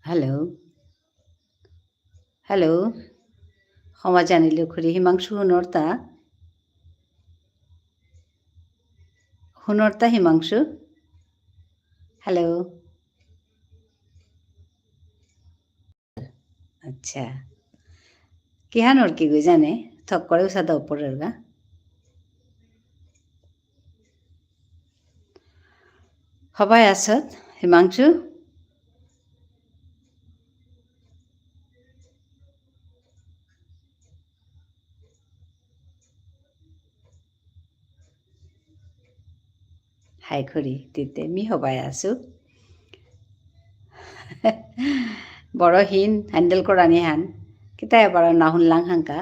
Hello', hello', ক্ষমা জানিলোঁ খুৰী। হিমাংশু সোণৰতা হিমাংশু, হেল্ল', আচ্ছা কিহানোর কি গো জানে থক করে সাদা উপরের গা সবাই আছত হিমাংশু হাই খুৰী তিতে মি সবাই আছো বড় হিন হ্যান্ডেল করানি হান কিতা এবার না শুনলাম হাঙ্কা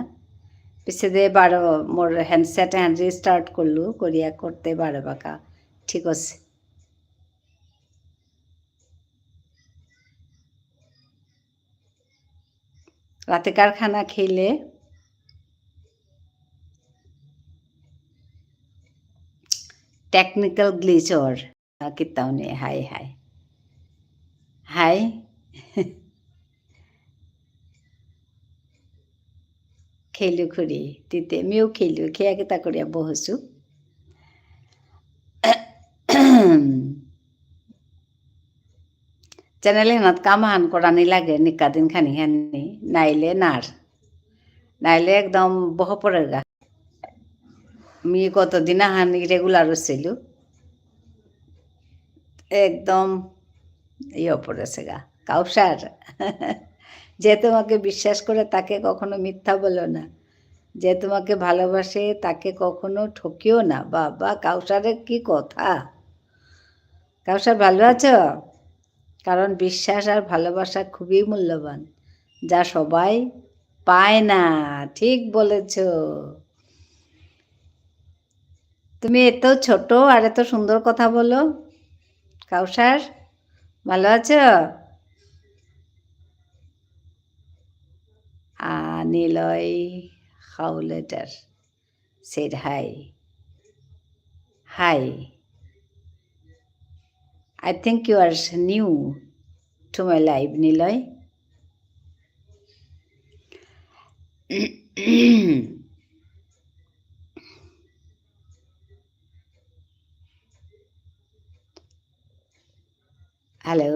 পিছে যে বারো মোর হ্যান্ডসেট হ্যান্ড রিস্টার্ট করলু করিয়া করতে বারো বাঁকা ঠিক আছে রাতে কারখানা খেলে टेक्निकल ग्लिच और कितना उन्हें हाय हाय हाय খেলো খুৰী তিতে মিও খেলো খেয়া কেইটা কৰিয়া বহছো চেনেল হেনাত কাম হান কৰা লাগে নিকা দিন খানি হানি নাইলে একদম বহ পড়ে গা মি কতদিন হান রেগুলার ছিল একদম ইয়ে পড়েছে গা কাউসার যে তোমাকে বিশ্বাস করে তাকে কখনো মিথ্যা বলো না যে তোমাকে ভালোবাসে তাকে কখনো ঠকিও না বাবা কাউসারের কি কথা কাউসার ভালো আছো কারণ বিশ্বাস আর ভালোবাসা খুবই মূল্যবান যা সবাই পায় না ঠিক বলেছ তুমি এত ছোট আর এত সুন্দর কথা বলো কাউসার ভালো আছো Niloy হাউলেটার said hi. Hi. I think you are new to my life, Niloy. Hello.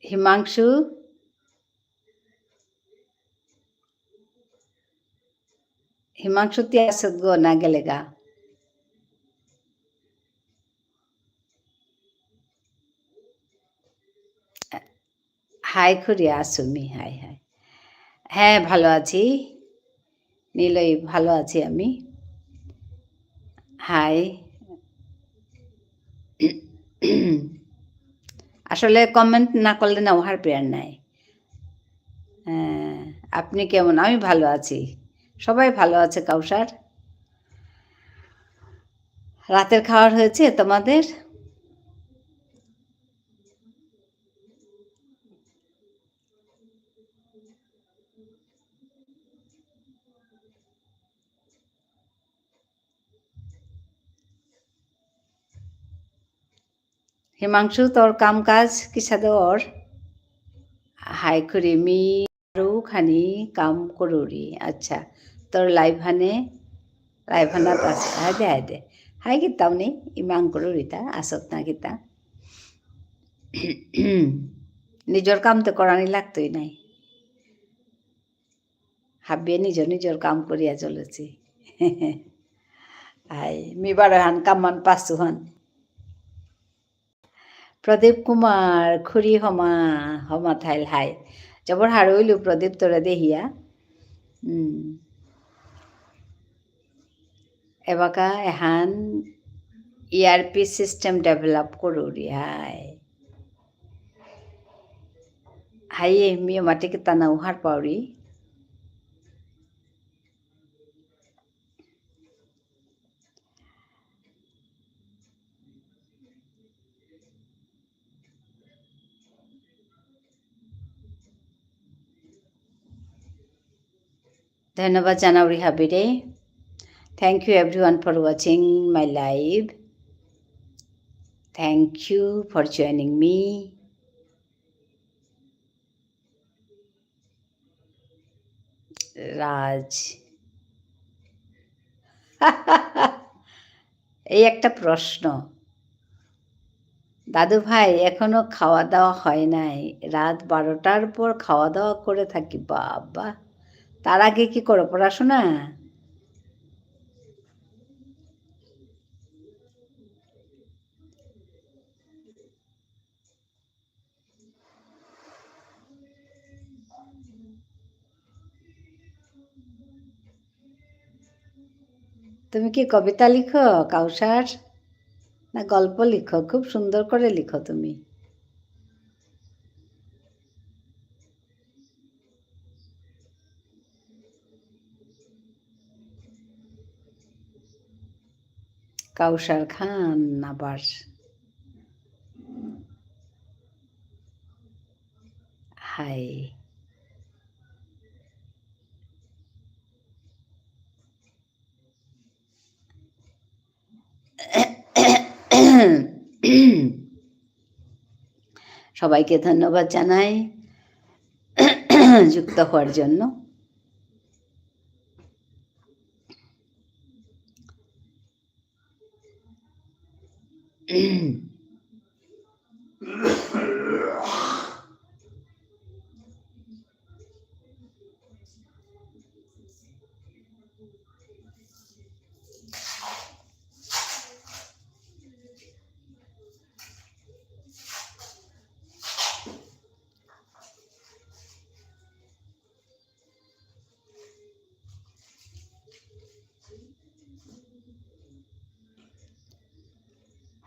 Himanshu Himanshu ती असत गो ना गेले का হাই খুড়ি আসুমি হাই হাই হ্যাঁ ভালো আছি নিলয় ভালো আছি আমি হাই আসলে কমেন্ট না করলে না ওহার প্রেয়ার নাই আপনি কেমন আমি ভালো আছি সবাই ভালো আছে কাউসার রাতের খাওয়ার হয়েছে তোমাদের হিমাংশু তোর কাম কাজ কিসাদে ওর হাই খুরি মি আৰু খানি কাম কৰোৰি আচ্ছা তোর লাইভ হানাত আছে হাই দে হাই কিতাও নেই ইমান কৰোৰিতা আসত না কিতা নিজের কাম তো করানি লাগতোই নাই হাবিয়ে নিজের কাম করিয়া চলেছি হাই মি বারো হান কামমান পাঁচু হান প্রদীপ কুমার খুরি হমা থাইল হাই জবর হারইলু প্রদীপ তোরা দেহিয়া এবাকা এহান ইআরপি সিস্টেম ডেভেলপ কৰোরি হাই মি মাটিকে টানা উহার পাউরি ধন্যবাদ জানাউরি হাবিরে thank you everyone for watching my live Thank you for joining me. Raj এই একটা প্রশ্ন। দাদু ভাই এখনো খাওয়া দাওয়া হয় নাই, রাত 12টার পর খাওয়া দাওয়া করে থাকি। বাবা, তার আগে কি করো, পড়াশোনা? তুমি কি কবিতা লিখো কাউসার, না গল্প লিখো? খুব সুন্দর করে লিখো তুমি। কাউসার খান আবার হাই। সবাইকে ধন্যবাদ জানাই যুক্ত হওয়ার জন্য।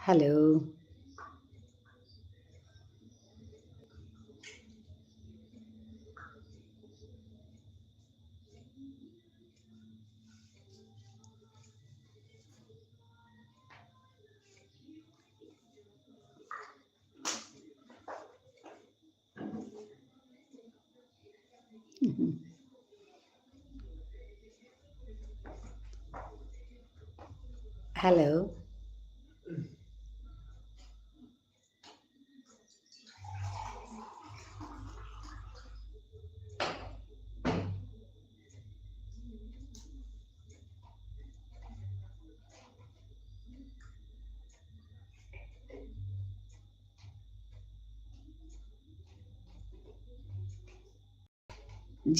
Hello, hello.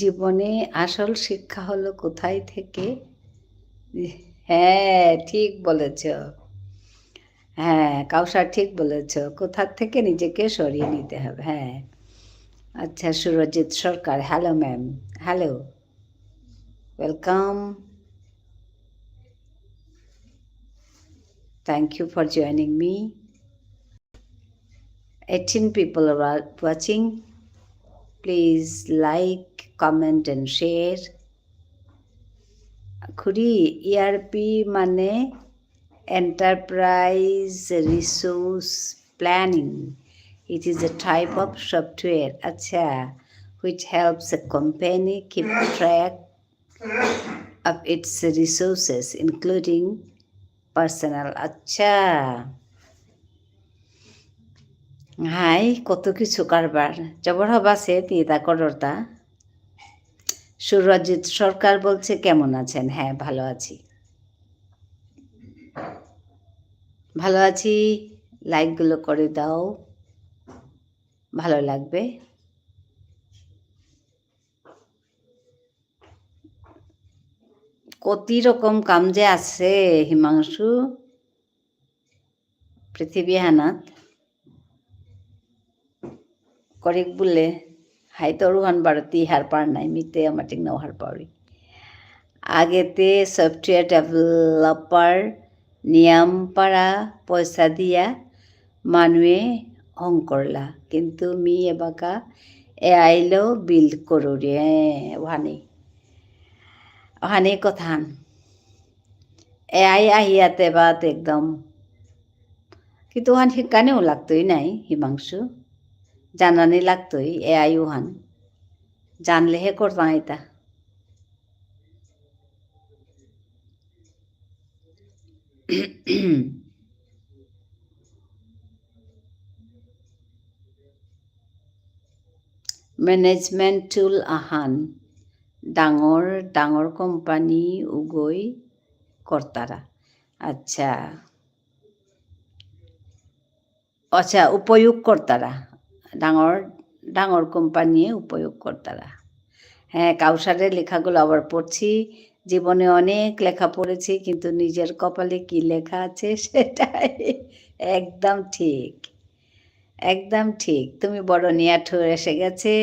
জীবনে আসল শিক্ষা হলো কোথায় থেকে? হ্যাঁ, ঠিক বলেছ। হ্যাঁ, কাউসার ঠিক বলেছ। কোথার থেকে নিজেকে সরিয়ে নিতে হবে। হ্যাঁ। আচ্ছা, Surajit Sarkar, hello ma'am. Hello, welcome. Thank you for joining me. 18 people are watching. Please like, comment and share. খুড়ি, ইআরপি মানে Enterprise Resource Planning. It is a type of software, acha, which helps a company keep track of its resources, including personal. আচ্ছা, high, কত কিছু কারবার জবর হবাসে তিতা করতা। সুরজিৎ সরকার বলছে কেমন আছেন? হ্যাঁ, ভালো আছি, ভালো আছি। লাইকগুলো করে দাও, ভালো লাগবে। কতি রকম কাম যে আছে হিমাংশু পৃথিৱী হানাত করিক বলে হাই তরুহান বাড়তি হার পার নাই মিতে আমাটিক নাও হার পাওরি আগেতে সফটওয়্যার ডেভেলপার নিয়ম পারা পয়সা দিয়া মানুয়ে হং করলা, কিন্তু মি এবাকা এ আইলো বিল্ড করুরি। ওহানি কথান এ আই আহিয়াতে বাত একদম, কিন্তু ওহান শিকানেও লাগতোই নাই হিমাংশু, জানানি লাগতোই এ আই ওহান জানলেহে করতাম এটা। মেনেজমেণ্ট টুল আহান ডাঙৰ ডাঙৰ কোম্পানী উগৈ কৰ্তাৰা আচ্ছা আচ্ছা উপয়োগকর্তারা ডাঙর ডাঙর কোম্পানিয়ে উপয়োগকর্তারা হ্যাঁ কাউসারের লেখাগুলো আবার পড়ছি জীবনে অনেক লেখা পড়েছি কিন্তু নিজের কপালে কি লেখা আছে সেটাই একদম ঠিক একদম ঠিক তুমি বড় নিয়াঠুর এসে গেছে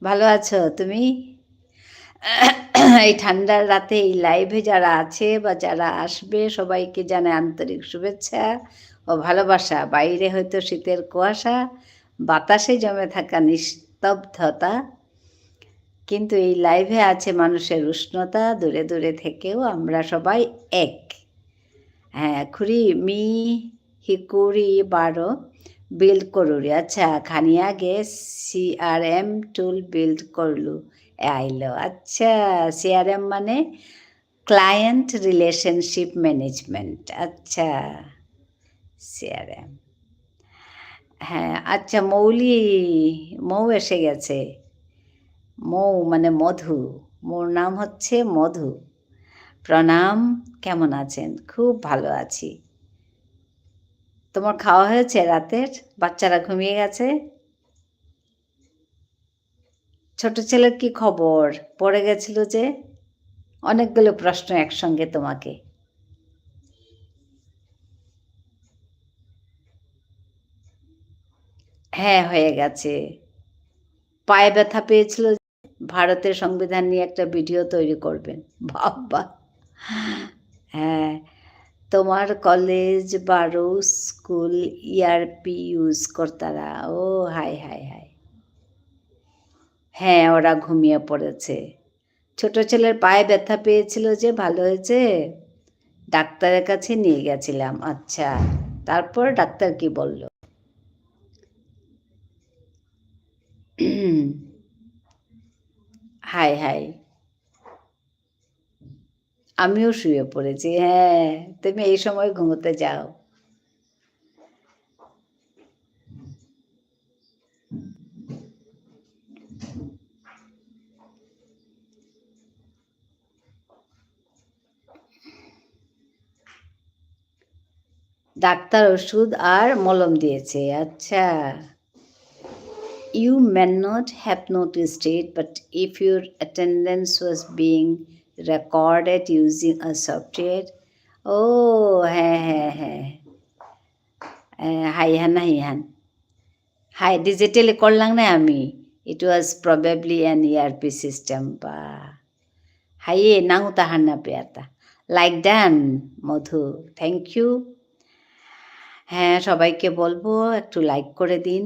ভালো আছো তুমি এই ঠান্ডার রাতে এই লাইভে যারা আছে বা যারা আসবে সবাইকে জানাই আন্তরিক শুভেচ্ছা ও ভালোবাসা বাইরে হয়তো শীতের কুয়াশা বাতাসে জমে থাকা নিস্তব্ধতা কিন্তু এই লাইভে আছে মানুষের উষ্ণতা দূরে দূরে থেকেও আমরা সবাই এক হ্যাঁ খুরি মি হিকুরি বারো বিল্ড করুরি আচ্ছা খানি আগে CRM টুল বিল্ড করলু আইলো আচ্ছা CRM মানে ক্লায়েন্ট রিলেশনশিপ ম্যানেজমেন্ট আচ্ছা CRM হ্যাঁ আচ্ছা মৌ এসে গেছে মৌ মানে মধু মোর নাম হচ্ছে মধু প্রণাম কেমন আছেন খুব ভালো আছি তোমার খাওয়া হয়েছে রাতের বাচ্চারা ঘুমিয়ে গেছে ছোট ছেলের কি খবর পড়ে গেছিল যে অনেকগুলো প্রশ্ন একসঙ্গে তোমাকে হ্যাঁ হয়ে গেছে পায়ে ব্যথা পেয়েছিল ভারতের সংবিধান নিয়ে একটা ভিডিও তৈরি করবেন বাবা হ্যাঁ তোমার কলেজ বারো স্কুল ERP ইউজ করতারা ও হাই হাই হাই হ্যাঁ ওরা ঘুমিয়ে পড়েছে ছোট ছেলের পায়ে ব্যথা পেয়েছিল যে ভালো হয়েছে ডাক্তারের কাছে নিয়ে গেছিলাম আচ্ছা তারপর ডাক্তার কি বলল হাই হাই আমিও শুয়ে পড়েছি হ্যাঁ তুমি এই সময় ঘুমোতে যাও ডাক্তার ওষুধ আর মলম দিয়েছে আচ্ছা You may not have noticed it, but if your attendance was being recorded using a software, oh, হ্যাঁ হাইহান হাই ডিজিটালি করলাম না আমি it was probably an ERP system বা হাইয়ে নাও তাহার না পেয়াতা like done Madhu thank you হ্যাঁ সবাইকে বলবো একটু লাইক করে দিন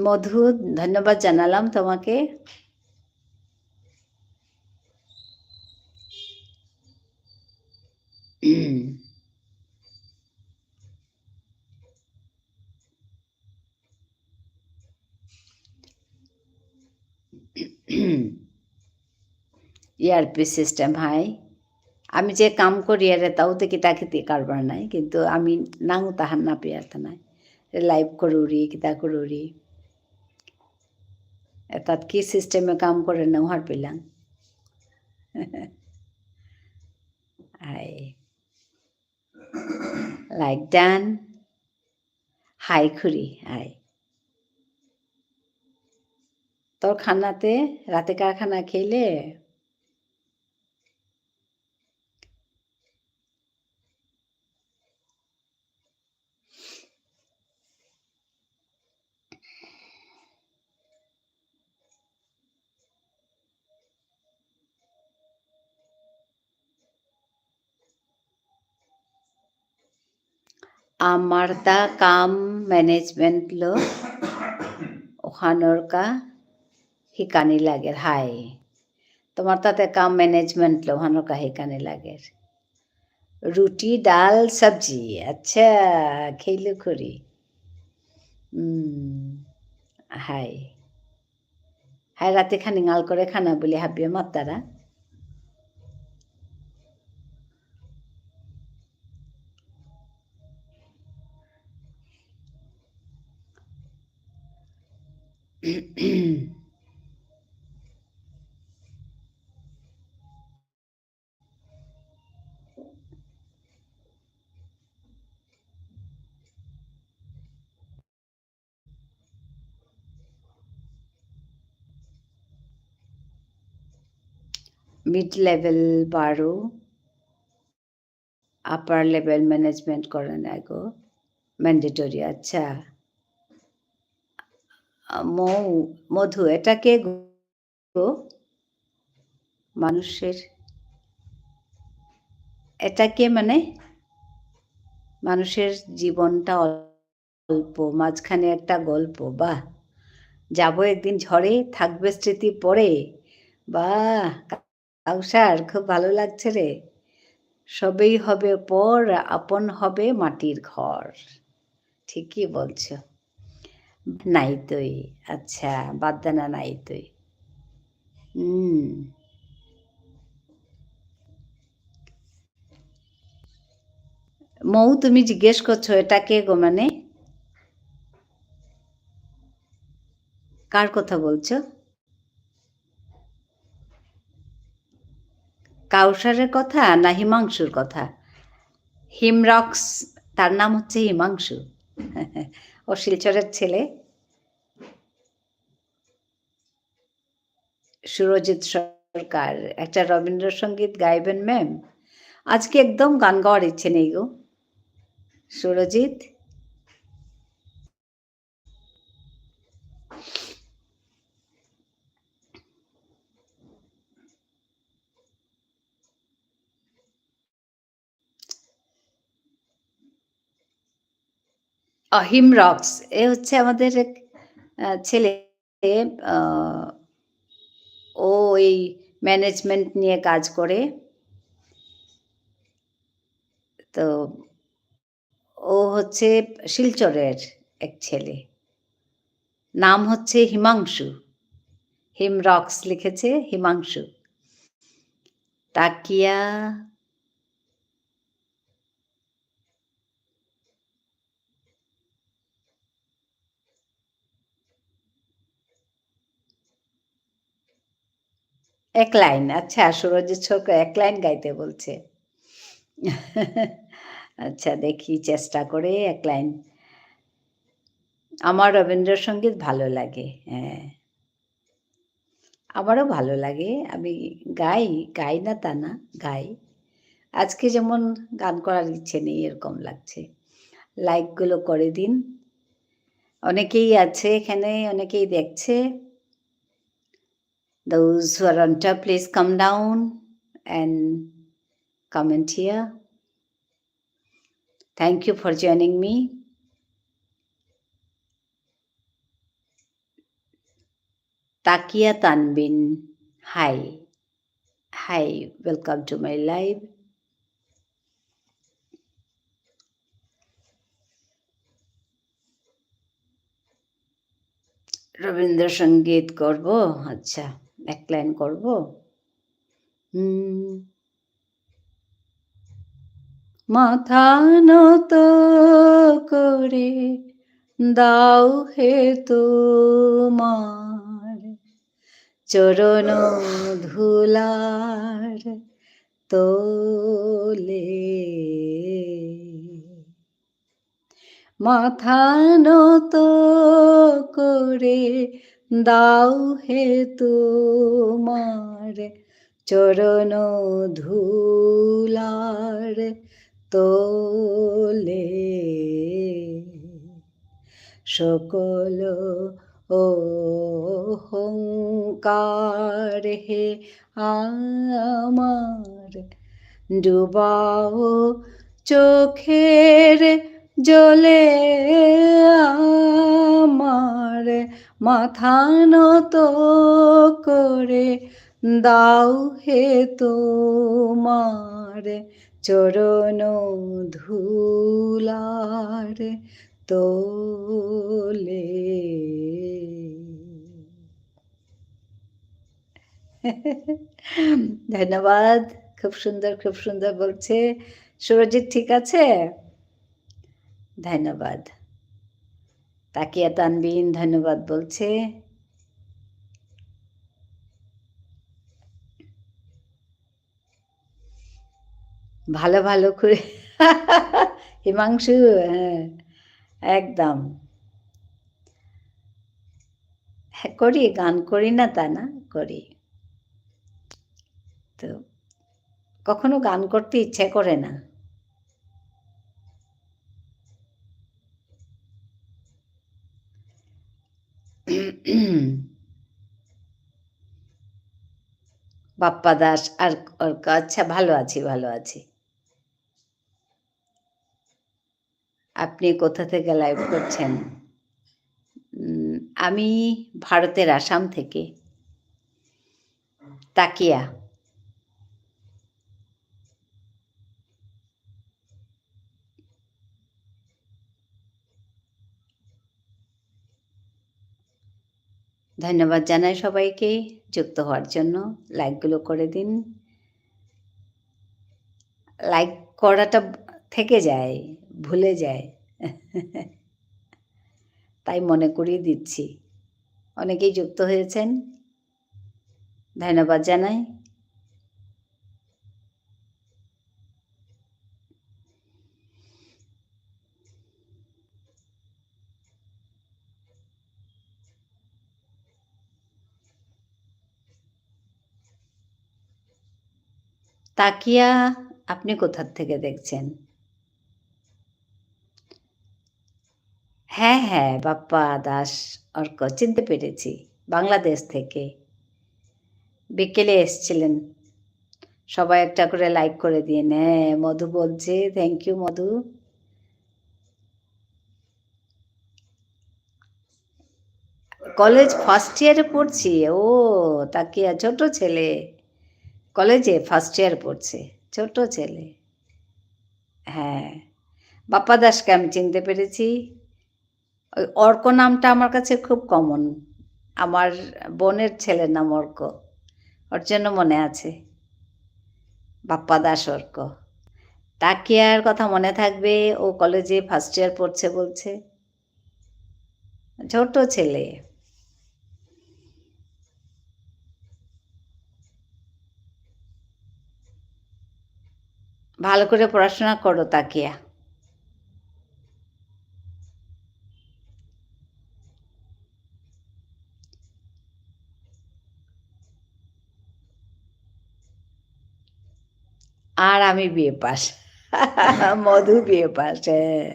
মধু ধন্যবাদ জানালাম তোমাকে ERP সিস্টেম হাই আমি যে কাম করি আরে তাও তো কিতা খিতি কারবার নাই কিন্তু আমি নাও তাহার না পেয়ারতা নাই লাইভ করুরি কিতা করুরি তাত কি সিস্টেমে কাম করে না উহার পেলাম হাই লাইক ডান হাই খুরি হাই তোর খানাতে রাতে কার খানা খেলে Amarta কাম ম্যানেজমেন্টলো ওখানোর কা হিকানি লাগের হাই তোমার তাতে কাম ম্যানেজমেন্টলো ওখানোর কা হিকানি লাগের রুটি ডাল সবজি আচ্ছা খেইলে করি হাই হাই রাতে খানি গাল করে খানা বলে হাবিয়ে মাতারা mid level ১২, upper level management করে নাই গো। ম্যান্ডেটরি আচ্ছা। মৌ, মধু এটা কে গো? মানুষের এটা কে মানে? মানুষের জীবনটা অল্প, মাঝখানে একটা গল্প। বাহ! যাবো একদিন ঝড়ে, থাকবে স্মৃতি পড়ে। বাহ! কাউসার খুব ভালো লাগছে রে। সবেই হবে পর, আপন হবে মাটির ঘর। ঠিকই বলছ। নাইতই। আচ্ছা, বাদদানা নাইতই। হুম। মৌ তুমি জিজ্ঞেস করছো এটা কে গো মানে? কার কথা বলছো? কাউসারের কথা না হিমাংশুর কথা? হিমরক্স তার নাম হচ্ছে হিমাংশু। ও শিলচরের ছেলে। সুরজিৎ সরকার একটা রবীন্দ্রসঙ্গীত গাইবেন ম্যাম? আজকে একদম গান গাওয়ার ইচ্ছে নেই গো। সুরজিৎ? হিমরক্স এ হচ্ছে আমাদের এক ছেলে। আ ও এই ম্যানেজমেন্ট নিয়ে কাজ করে। তো ও হচ্ছে শিলচরের এক ছেলে। নাম হচ্ছে হিমাংশু। হিমরক্স লিখেছে হিমাংশু। তাকিয়া এক লাইন। আচ্ছা, সুরজিৎ সরকার এক লাইন গাইতে বলছে। আচ্ছা দেখি চেষ্টা করে এক লাইন। আমার রবীন্দ্রসঙ্গীত ভালো লাগে। হ্যাঁ। আমারও ভালো লাগে। আমি গাই, গাই না তা না, গাই। আজকে যেমন গান করার ইচ্ছে নেই এরকম লাগছে। লাইকগুলো করে দিন। অনেকেই আছে এখানে, অনেকেই দেখছে। Those who are on top, please come down and comment here. Thank you for joining me. Takia Tanbin. Hi. Hi. Welcome to my live. Rabindrasangeet করব? আচ্ছা, এক লাইন করব? হুম। মাথা নত করে দাও হে তোমার চরণ ধুলার তোলে। মাথা নত করে দাও হে তোমার চরণ ধুলার তোলে। সকল অহংকার হে আমার ডুবাও চোখের জলে আমার মাথা নত করে দাও হে তোমার চরণ ধুলার তোলে। ধন্যবাদ। খুব সুন্দর বলছে। সুরজিৎ ঠিক আছে? ধন্যবাদ। তাকিয়া তানবিন ধন্যবাদ বলছে। ভালো, ভালো করে হিমাংশু, হ্যাঁ, একদম। হ্যাঁ, করি, গান করি না তা না, করি। তো কখনো গান করতে ইচ্ছে করে না। বাপ্পা দাস আর আচ্ছা, ভালো আছি, ভালো আছি। আপনি কোথা থেকে লাইভ করছেন? উম আমি ভারতের আসাম থেকে। তাকিয়া। ধন্যবাদ জানাই সবাইকে যুক্ত হওয়ার জন্য। লাইকগুলো করে দিন। লাইক করাটা থেকে যায়, ভুলে যায়। তাই মনে করিয়ে দিচ্ছি। অনেকেই যুক্ত হয়েছেন। ধন্যবাদ জানাই। তাকিয়া, আপনি কোথার থেকে দেখছেন? হ্যাঁ, হ্যাঁ, বাপ্পা দাস অর্ক চিনতে পেরেছি। বাংলাদেশ থেকে। বিকেলে এসছিলেন। সবাই একটা করে লাইক করে দিন। হ্যাঁ, মধু বলছে, thank you Madhu. College first ইয়ারে পড়ছি। ও, তাকিয়া ছোট ছেলে। কলেজে ফার্স্ট ইয়ার পড়ছে। ছোট ছেলে। হ্যাঁ, বাপ্পা দাসকে আমি চিনতে পেরেছি। ওই অর্ক নামটা আমার কাছে খুব কমন। আমার বোনের ছেলের নাম অর্ক। ওর জন্য মনে আছে। বাপ্পা দাস অর্ক। তাকিয়ার কথা মনে থাকবে, ও কলেজে ফার্স্ট ইয়ার পড়ছে বলছে। ছোট ছেলে। ভালো করে পড়াশোনা করো তাকিয়া। আর আমি বিএ পাস। মধু বিএ পাস, হ্যাঁ।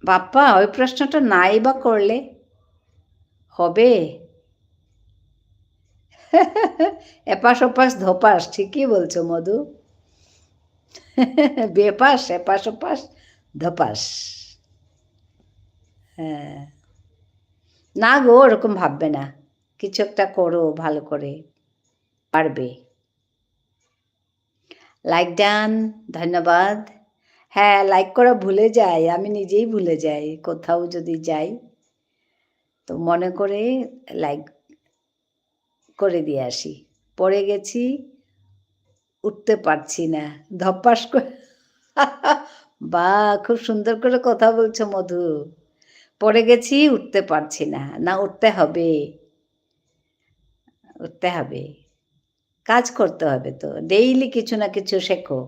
বাপ্পা, ওই প্রশ্নটা নাই বা করলে হবে? এপাশ ওপাশ ধোপাস, ঠিকই বলছো মধু। বেপাস, এপাশ ওপাশ ধপাস। হ্যাঁ, না গো, ওরকম ভাববে না। কিছু একটা করো ভালো করে, পারবে। লাইক ডান, ধন্যবাদ। হ্যাঁ, লাইক করা ভুলে যাই, আমি নিজেই ভুলে যাই। কোথাও যদি যাই তো মনে করে লাইক করে দিয়ে আসি। পড়ে গেছি, উঠতে পারছি না, ধপাস করে। বাহ, খুব সুন্দর করে কথা বলছো মধু। পড়ে গেছি, উঠতে পারছি না, না উঠতে হবে, উঠতে হবে। কাজ করতে হবে তো, ডেইলি কিছু না কিছু শেখো।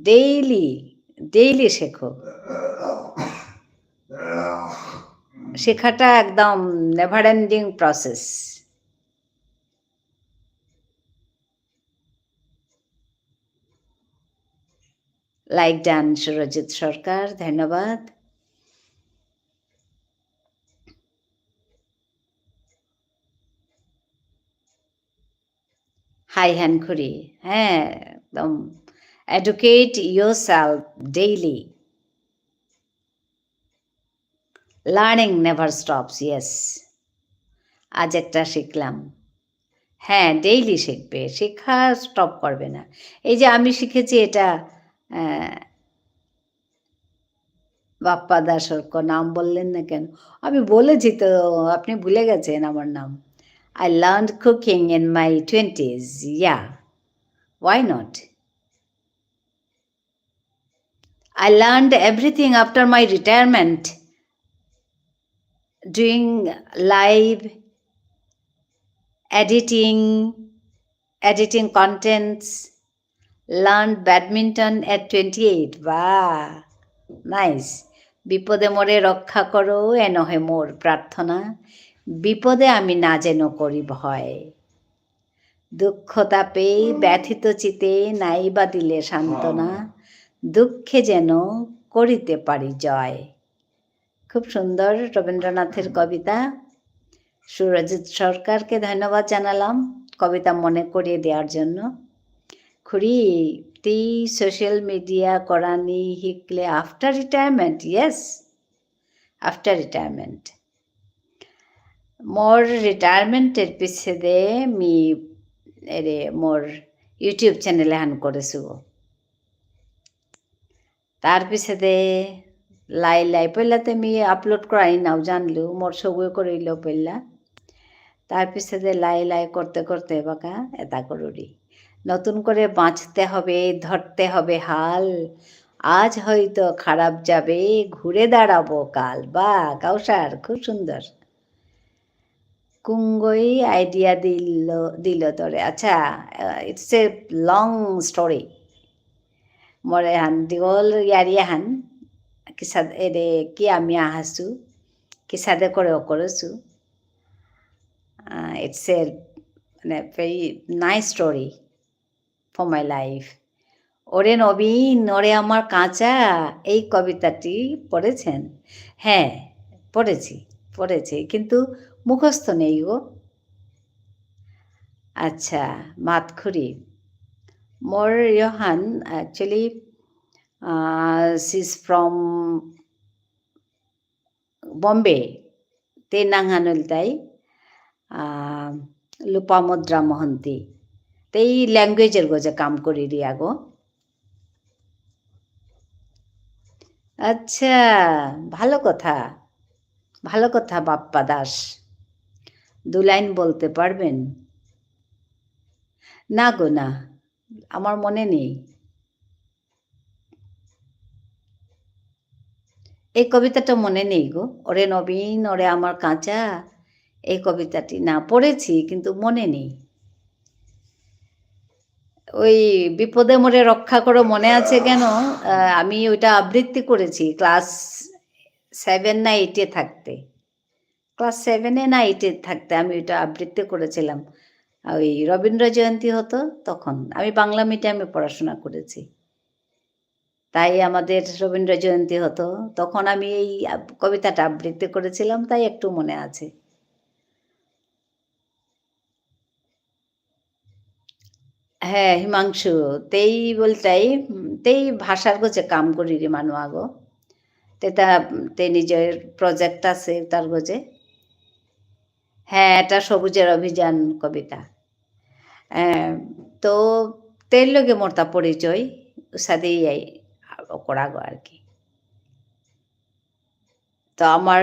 ডেইলি, ডেইলি শেখো। শেখাটা একদম never ending process. Like done Surajit Sarkar, ধন্যবাদ। হাই হ্যান্ড ঘুরি, হ্যাঁ, একদম। Educate yourself daily. Learning never stops, yes. আজ একটা শিখলাম। হ্যাঁ, ডেইলি শিখবে, শেখা স্টপ করবে না। এই যে আমি শিখেছি এটা, বাপ্পা দাস অর্ক, নাম বললেন না কেন? আমি বলেছি তো, আপনি ভুলে গেছেন আমার নাম। I learned cooking in my 20s, yeah, why not? I learned everything after my retirement, doing live editing contents, learned badminton at 28. বাহ, নাইস। বিপদে মোরে রক্ষা করো এ নহে মোর প্রার্থনা, বিপদে আমি না যেন করি ভয়, দুঃখ তাপে ব্যথিত চিতে নাই বা দিলে সান্ত্বনা, দুঃখে যেন করিতে পারি জয়। খুব সুন্দর রবীন্দ্রনাথের কবিতা। সুরজিৎ সরকারকে ধন্যবাদ জানালাম কবিতা মনে করিয়ে দেওয়ার জন্য। খুড়ি, তি সোশ্যাল মিডিয়া কৰানি শিকলে after retirement? Yes, after retirement. মোৰ ৰিটায়াৰমেণ্টের পিছতে মি মোৰ ইউটিউব চেনেল এখন কৰিছোঁ। তাৰ পিছতে লাই পইলাতে মি আপলোড কৰাই নাও জানলো, মোৰ চবুৱে কৰিল পইলা। তার পিছতে লাই করতে করতে বাঁকা এটা করুরি, নতুন করে বাঁচতে হবে, ধরতে হবে হাল, আজ হয়তো খারাপ যাবে, ঘুরে দাঁড়াবো কাল। বা কাউসার, খুব সুন্দর। কুঙ্গই আইডিয়া দিল তোরে। আচ্ছা, ইটস এ লং স্টোরি। মরে হান দীঘল ইয়ারিয়া হান কিসাদ এরে কি আমি আহাসু কিসাদে করেও করেছো। It's a very nice story for my life. ওরে নবীন ওরে আমার কাঁচা, এই কবিতাটি পড়েছেন? হ্যাঁ, পড়েছি কিন্তু মুখস্থ নেই গো। আচ্ছা, মাতখুরি মোর ইহান অ্যাকচুয়ালি she's from Bombay, তেনাংহানুলতাই লোপামুদ্রা মহন্তি। তেই ল্যাঙ্গুয়েজের গোজে কাম করি রিয়া গো। আচ্ছা, ভালো কথা বাপ্পা দাস। 2 লাইন বলতে পারবেন? না গো না, আমার মনে নেই। এই কবিতাটা মনে নেই গো। ওরে নবীন ওরে আমার কাঁচা, এই কবিতাটি না পড়েছি কিন্তু মনে নেই। ওই বিপদে মোরে রক্ষা করো মনে আছে কেন? আমি ওইটা আবৃত্তি করেছি ক্লাস 7 না 8-এ থাকতে। ক্লাস 7-এ না 8-এ থাকতে আমি ওইটা আবৃত্তি করেছিলাম। ওই রবীন্দ্র জয়ন্তী হতো তখন। আমি বাংলা মিডিয়ামে পড়াশোনা করেছি, তাই আমাদের রবীন্দ্র জয়ন্তী হতো তখন আমি এই কবিতাটা আবৃত্তি করেছিলাম, তাই একটু মনে আছে। হ্যাঁ, হিমাংশু, তেই ভাষার গোজে কাম করি রে মানু আগো। তে নিজের প্রজেক্ট আছে তার গোজে। হ্যাঁ, এটা সবুজের অভিযান কবিতা। তো তের লগে মোর তা পরিচয় সাথেই করাগো আর কি। তো আমার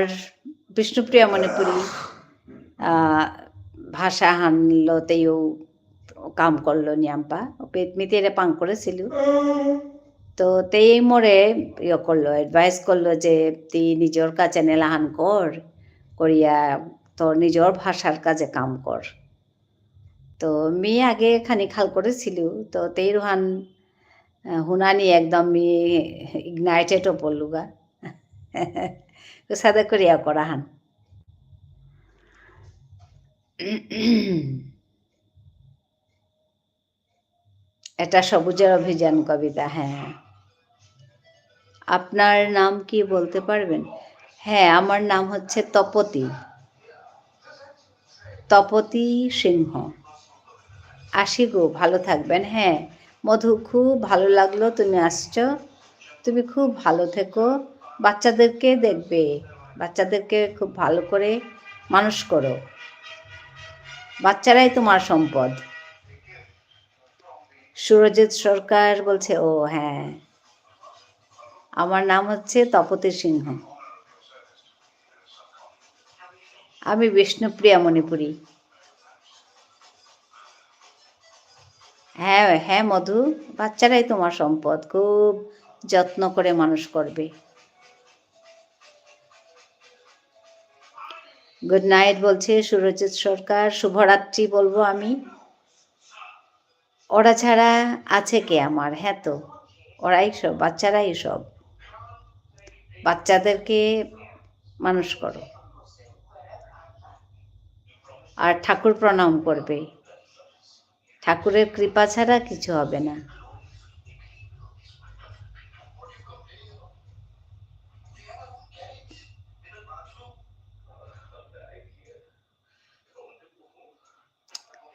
বিষ্ণুপ্রিয়া মণিপুরী ভাষা হানলতেও কাম করলো নিয়াম্পা মিতেরে পাং করেছিল। তো তেই মোরে করলো, এডভাইস করলো যে তুই নিজের কাছে নেলাহান করিয়া তোর নিজের ভাষার কাজে কাম কর। তো মি আগে খানি খাল করেছিল, তো তেই রুহান হুনানি একদম মি ইগনাইটেডও পড়লুগা সাদা করিয়া করাহান। এটা সবুজের অভিযান কবিতা। হ্যাঁ, আপনার নাম কি বলতে পারবেন? হ্যাঁ, আমার নাম হচ্ছে তপতি সিংহ। আসি গো, ভালো থাকবেন। হ্যাঁ মধু, খুব ভালো লাগলো তুমি আসছো। তুমি খুব ভালো থেকো, বাচ্চাদেরকে দেখবে, বাচ্চাদেরকে খুব ভালো করে মানুষ করো, বাচ্চারাই তোমার সম্পদ। সুরজিৎ সরকার বলছে, ও হ্যাঁ, আমার নাম হচ্ছে তপতি সিংহ। আমি বিষ্ণুপ্রিয়া মণিপুরী। হ্যাঁ মধু, বাচ্চারাই তোমার সম্পদ, খুব যত্ন করে মানুষ করবে। গুড নাইট বলছে সুরজিৎ সরকার। শুভরাত্রি বলবো আমি। ওরা ছাড়া আছে কে আমার? হ্যাঁ তো, ওরাই সব, বাচ্চারাই সব। বাচ্চাদেরকে মানুষ করো আর ঠাকুর প্রণাম করবে। ঠাকুরের কৃপা ছাড়া কিছু হবে না।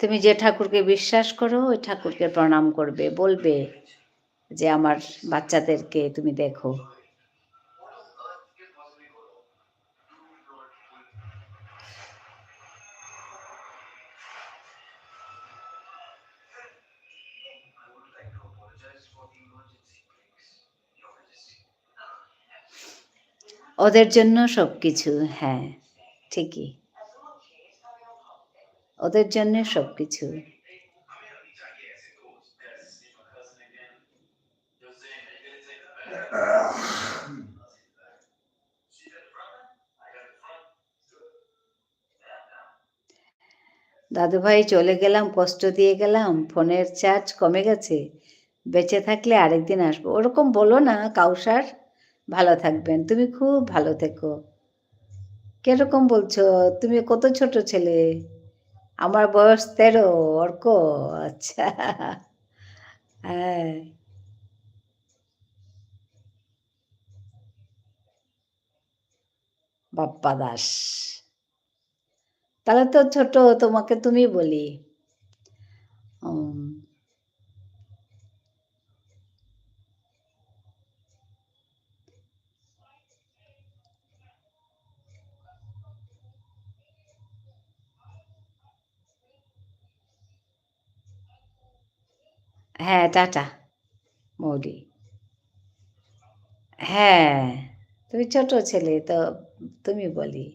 তুমি যে ঠাকুরকে বিশ্বাস করো ওই ঠাকুরকে প্রণাম করবে, বলবে যে আমার বাচ্চাদেরকে তুমি দেখো। ওদের জন্য সব কিছু, হ্যাঁ ঠিকই, ওদের জন্য সব কিছু। দাদু ভাই চলে গেলাম, কষ্ট দিয়ে গেলাম, ফোনের চার্জ কমে গেছে, বেঁচে থাকলে আরেকদিন আসবো। ওরকম বলো না কাউসার, ভালো থাকবেন, তুমি খুব ভালো থেকো। কিরকম বলছো? তুমি কত ছোট ছেলে? আমার বয়স 13, অর্ক। আচ্ছা, হ্যাঁ। বাপ্পা দাস, তাহলে তো ছোট, তোমাকে তুমি বলি। হ্যাঁ টাটা মৌলি। হ্যাঁ তুমি ছোট ছেলে তো, তুমি বলি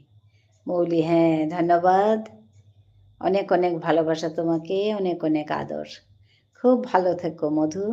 মৌলি। হ্যাঁ ধন্যবাদ, অনেক অনেক ভালোবাসা তোমাকে, অনেক অনেক আদর। খুব ভালো থেকো মধু।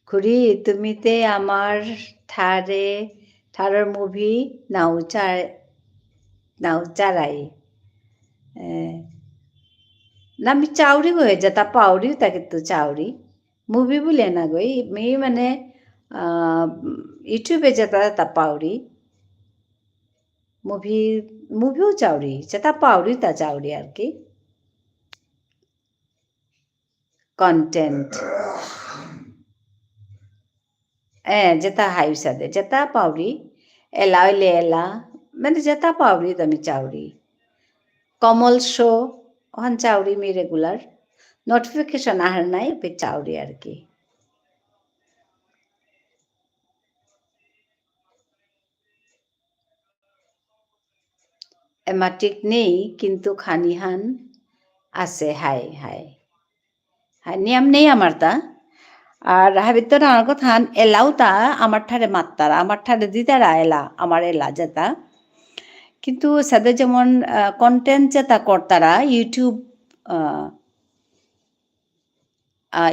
খুড়ি তুমিতে আমার ঠারের মুভি নাউচারাই ना मी चावरी गो जाता पावरी होता कि तू चावरी मूवी बोले ना गई मी मैंने यूट्यूबे जाता ता पावरी मूवी मूवीও चावरी जाता पावरी ता चावरी আর কি কন্টেন্ট যেটা হাইসাদে যেটা পাউরি এলা হইলে এলা মানে যেটা পাউরি তুমি চাউরি কমল শো ওখান চাউরি মি রেগুলার নোটিফিকেশন আহার নাই পে চাউরি আর কি এমাটিক নেই কিন্তু খানিহান আছে হাই হাই হাই নিয়ম নেই আমার তা আর হাবিত্তর আমার কথা এলাও তা আমার ঠারে মাত্তারা আমার ঠারে দিতারা এলা আমার এলা যেতা কিন্তু সাথে যেমন কন্টেন্ট যেটা কর্তারা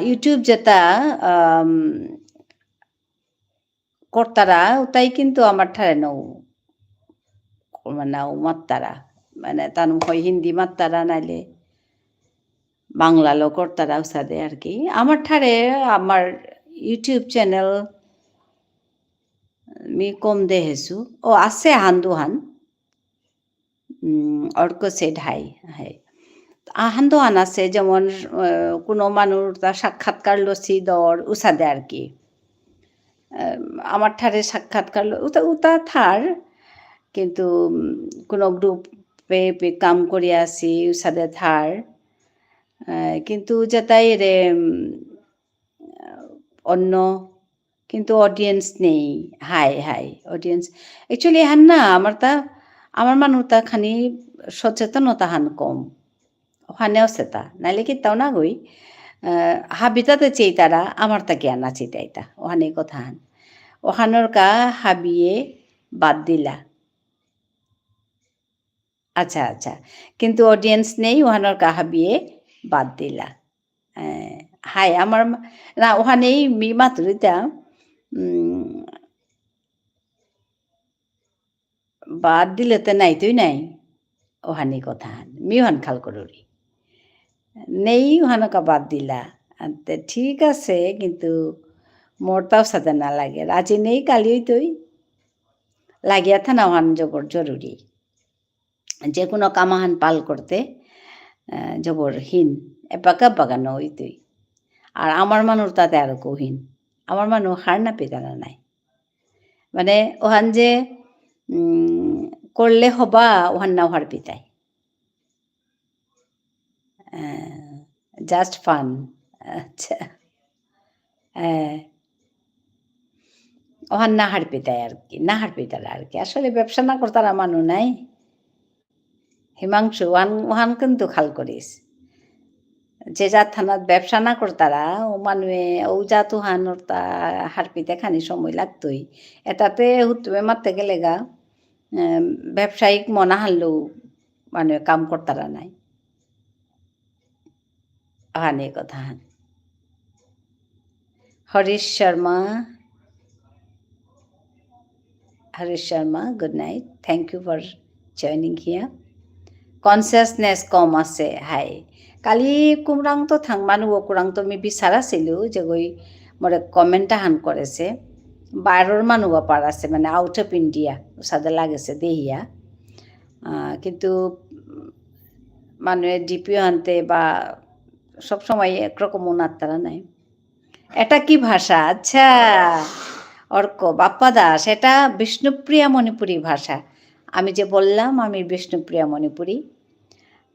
ইউটিউব যেটা কর্তারা তাই কিন্তু আমার ঠারে নৌ মানে মাত্তারা মানে তার হয় হিন্দি মাত্তারা নাইলে বাংলালো কর্তারা উসাদে আর কি আমার ঠারে আমার ইউটিউব চ্যানেল মি কম দেহেছু ও আছে হান দুহান অর্ক সেড হাই হাই আহান দুহান আছে যেমন কোনো মানুষ তার সাক্ষাৎকার লসি দর উসাদে আর কি আমার ঠারে সাক্ষাৎকার উতা উতা থার কিন্তু কোনো গ্রুপে কাম করি আছি উসাদে থার কিন্তু যেটাই রে অন্য কিন্তু অডিয়েন্স নেই হাই হাই অডিয়েন্স অ্যাকচুয়ালি হান না আমার মানুষ তা খানি সচেতনতা হান কম ওখানেও সেটা নাইলে কি তাও না গই হাবিতাতে চেই তারা আমার তা জ্ঞান আছে তাইতা ওখানে কথা হান ওখানোর কা হাবিয়ে বাদ দিলা আচ্ছা আচ্ছা কিন্তু অডিয়েন্স নেই ওখানোর কা হাবিয়ে বাদ দিলা হাই আমার না ওখানেই মি মাতুরিতা বাদ দিলে তো নাই তুই নাই ওহানি কথা মিহান খাল করুরি নেই ওহানকা বাদ দিলা ঠিক আছে কিন্তু মোরটাও সাথে না লাগে রাজি নেই কালিই তুই লাগিয়া থানা ওহান জবর জরুরি যে কোনো কামাহান পাল করতে জবর হীন এপাকা বাগানো ওই তুই আর আমার মানুষ তাতে আরো কহিন আমার মানুষ হার না পেতানা নাই মানে ওহান যে করলে হবা ওহান না হার পিতাই জাস্ট ফান আচ্ছা ওহান না হার পিতাই আর কি না হার পিতারা আর কি আসলে ব্যবসা না করতারা মানুষ নাই হিমাংশু ওহান কিন্তু খাল করিস যে যা থানাত ব্যবসা না করতারা ও মানুয়ে ও যা তো হানোর তা হারপিতে খানি সময় লাগতোই এটাতে হুতুমে মারতে গেলে গা ব্যবসায়িক মনা হারলেও মানুষ কাম করতারা নাই হানি কথা হান Harish Sharma good night thank you for joining here consciousness কম আছে হাই কালি কুমরাং তো থাংমানো কুরাং তো মি বিচারাছিলো যে গই মরে কমেন্টটা হান করেছে বাইরের মানুষ পার আছে মানে আউট অফ ইন্ডিয়া সাদে লাগেছে দেহিয়া কিন্তু মানুষের ডিপিও আনতে বা সবসময় একরকম উনাত্তারা নাই এটা কি ভাষা আচ্ছা অর্ক বাপ্পা দাস এটা বিষ্ণুপ্রিয়া মণিপুরী ভাষা আমি যে বললাম আমি বিষ্ণুপ্রিয়া মণিপুরী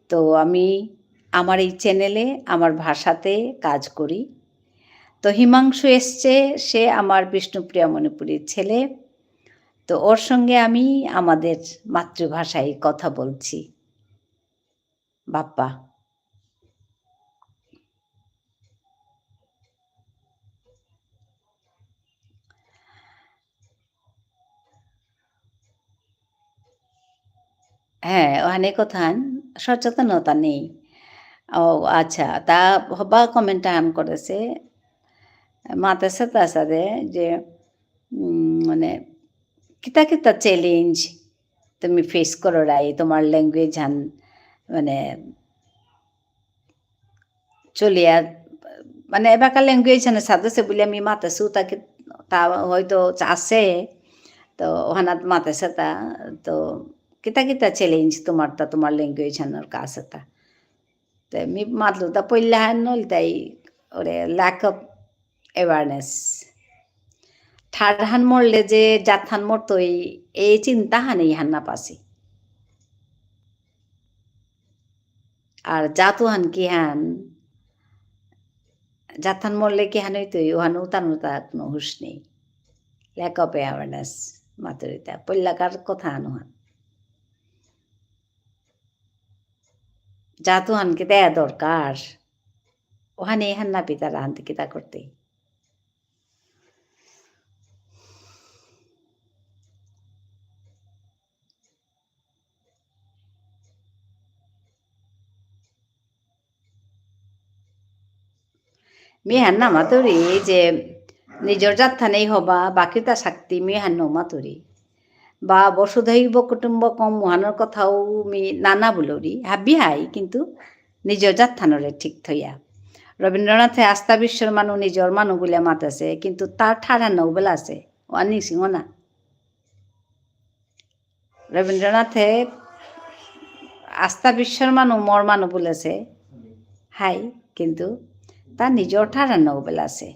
তো আমি আমার এই চ্যানেলে আমার ভাষাতে কাজ করি তো হিমাংশু এসছে সে আমার বিষ্ণুপ্রিয়া মণিপুরীর ছেলে তো ওর সঙ্গে আমি আমাদের মাতৃভাষায় কথা বলছি বাপ্পা হ্যাঁ ওখানে কথান সচেতনতা নেই ও আচ্ছা তা হবা কমেন্টটা আন করেছে মাতেছে তার সাথে যে মানে কিতা কিতা চ্যালেঞ্জ তুমি ফেস করো রাই তোমার ল্যাঙ্গুয়েজ হান মানে চলিয়া মানে এবারকার ল্যাঙ্গুয়েজ হানে সাদছে বলে আমি মাতেছো তাকে তা হয়তো আছে তো ওখানাত মাতেছে তা তো কিতা কিতা চ্যালেঞ্জ তোমার ল্যাঙ্গুয়েজ হানোর কাছে তা মি মাতলো তা পইলা হান নল তাই ওরে ল্যাক অফ অ্যাওয়ারনেস ঠারহান মরলে যে জাতহান মরতো এই চিন্তা হান এই হান্না পাসি আর জাতু হান কি হান জাতহান মরলে কি হান হইতো ওহান উতানো তা কোনো হুশ নেই ল্যাক অফ অ্যাওয়ারনেস মাতুরিতা পল্লাকার কথা হানুহান জাতু হানকে দেয়া দরকার ওখানে হান না পিতারা হানতে কিতা করতে মিহান না মাতুরি যে নিজের জাতথানেই হবা বাকিটা শক্তি মিহান ন মাতুরি বা বসুধৈব কুটুম্বকম মহানোর কথাও মি নানা বলরি হাবি হাই কিন্তু নিজৰ জাত থানৰে ঠিক থৈয়া ৰবীন্দ্ৰনাথে আস্থা বিশ্বৰ মানুহ নিজৰ মানুহ বুলিয়ে মাতাছে কিন্তু তাৰ ঠাৰা নৌবেলা আছে আনি সিঙনা ৰবীন্দ্ৰনাথে আস্থা বিশ্বৰ মানুহ মোৰ মানুহ বলেছে হাই কিন্তু তাৰ নিজৰ ঠাৰা নৌবেলা আছে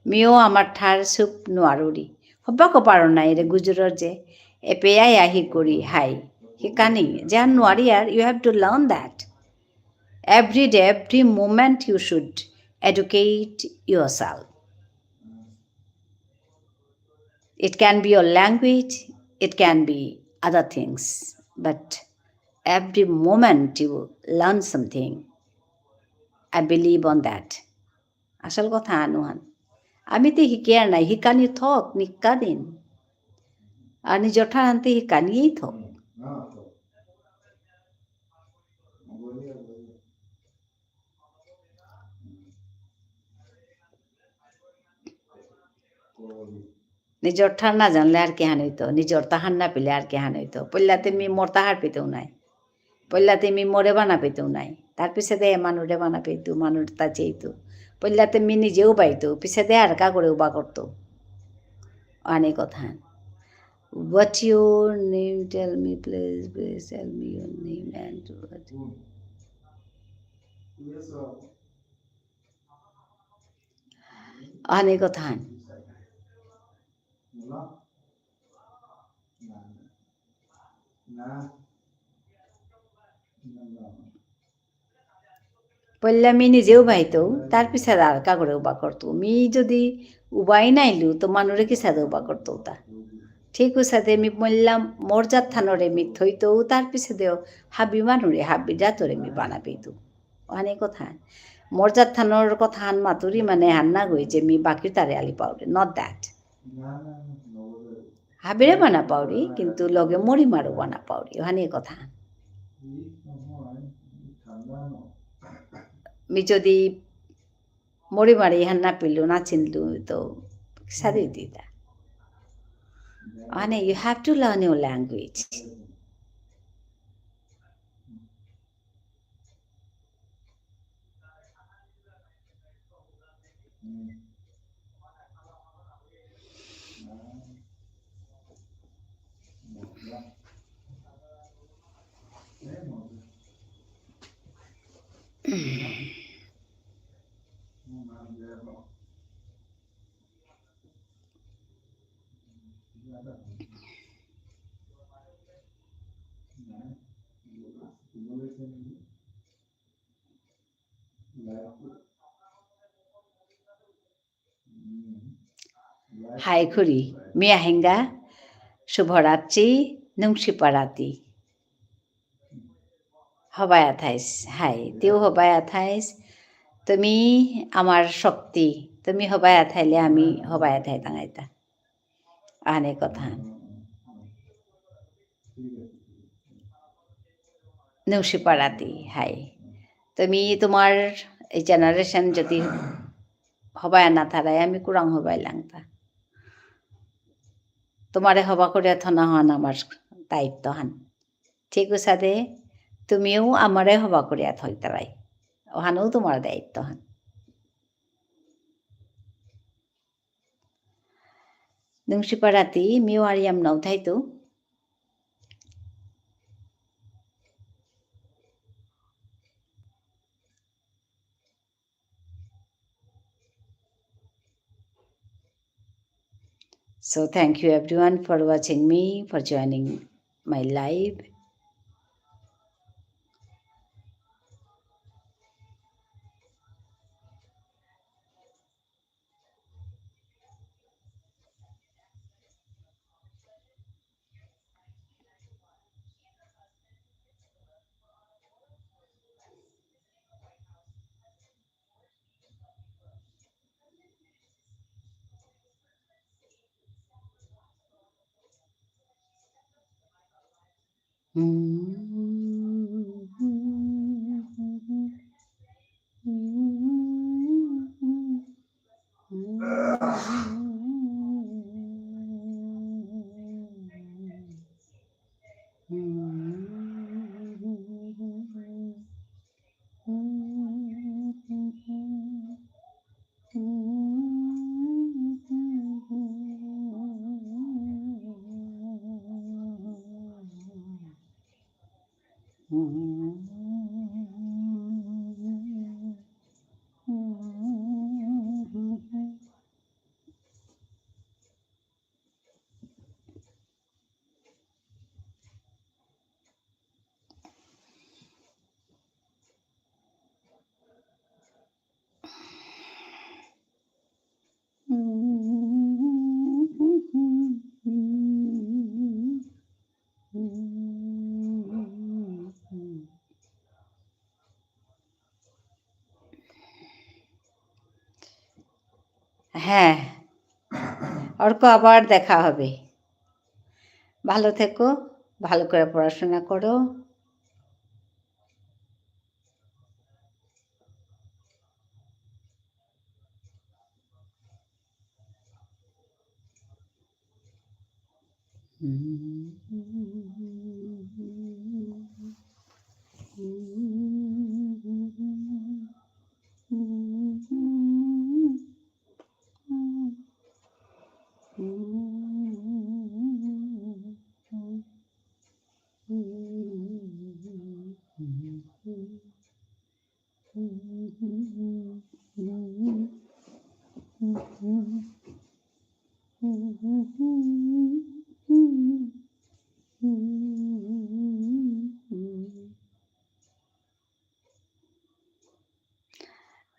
মিও আমাৰ ঠাৰ চুপ নোৱাৰোৰি হবাক পাৰো নাই ৰে গুজৰৰ যে এপেয়াই আহি কৰি হাই শিকানি যে নোৱাৰি আৰু you have to learn that every day, every moment you should educate yourself. It can be your language, it can be other things, but every moment you learn something. I believe on that. আসল কথা আনুহান আমি তো শিকিয়ার নাই শিকানি থক নিকা দিন আর নিজর ঠানান্তে শিকানিয়েই থক নিজর ঠার না জানলে আর কেহান হইতো নিজর তাহার না পেলে আর কেহান হইতো পল্লাতে মি মোর তাহার পেতেও নাই পল্লাতে মি মোরে বানা পেতেও নাই তার পিছে দে মানুষে বানা পেতো মানুষ তা চেয়েতো পল্লাতে মি নিজেও পাইতো পিছে দে আর কা করে উবা করতো অনেক কথা What your name? Tell me, please tell me your name and what. অনেক কথা পল্লা মি নিজেও বাইতো তার পিছে আর কা করে উবা করতো মি যদি উবাই নাইলু তো মানুরে কি সাথে উবা করতো তা ঠিক সাথে মি বললাম মোর জাত থানরে মি থইতো তার পিছে দেও হাবি মানুরে হাবি জাতরে মি বানা পেতো অনেক কথা মোর জাত থানোর কথা হান মাতুরি মানে হান না গই যে মি বাকি তারে আলি পাউরে নট দ্যাট হাবিরে বানা পাউরি কিন্তু লগে মরি মারো বানা পাউরি অনেক কথা মি যদি মরি মারি হান না পিলু না চিনলু তো সারি দিতা মানে you have to learn your language হাই খুরি মিয়া হেঙ্গা শুভরাত্রি নুংশিপারাতি হবায়া থাইস হাই তেও হবায়া থাইস তুমি আমার শক্তি তুমি হবায়া থাইলে আমি হবায়া থাই তাঙাইতা আনে কথা নুংশিপারাতি হাই তুমি তোমার এই জেনারেশন যদি হবায়া না থারাই আমি কুরাং হবাই লাংতা তোমারে হবা করিয়া থনা হন আমার দায়িত্ব হান ঠিক সাথে তুমিও আমারে হবা করিয়া থই তারাই ওহানেও তোমার দায়িত্ব হান নুংশিপারাতি মিও আরিয়াম নাও থাইতো So thank you everyone for watching me, for joining my live. হ্যাঁ, অর্ক আবার দেখা হবে। ভালো থেকো, ভালো করে পড়াশোনা করো।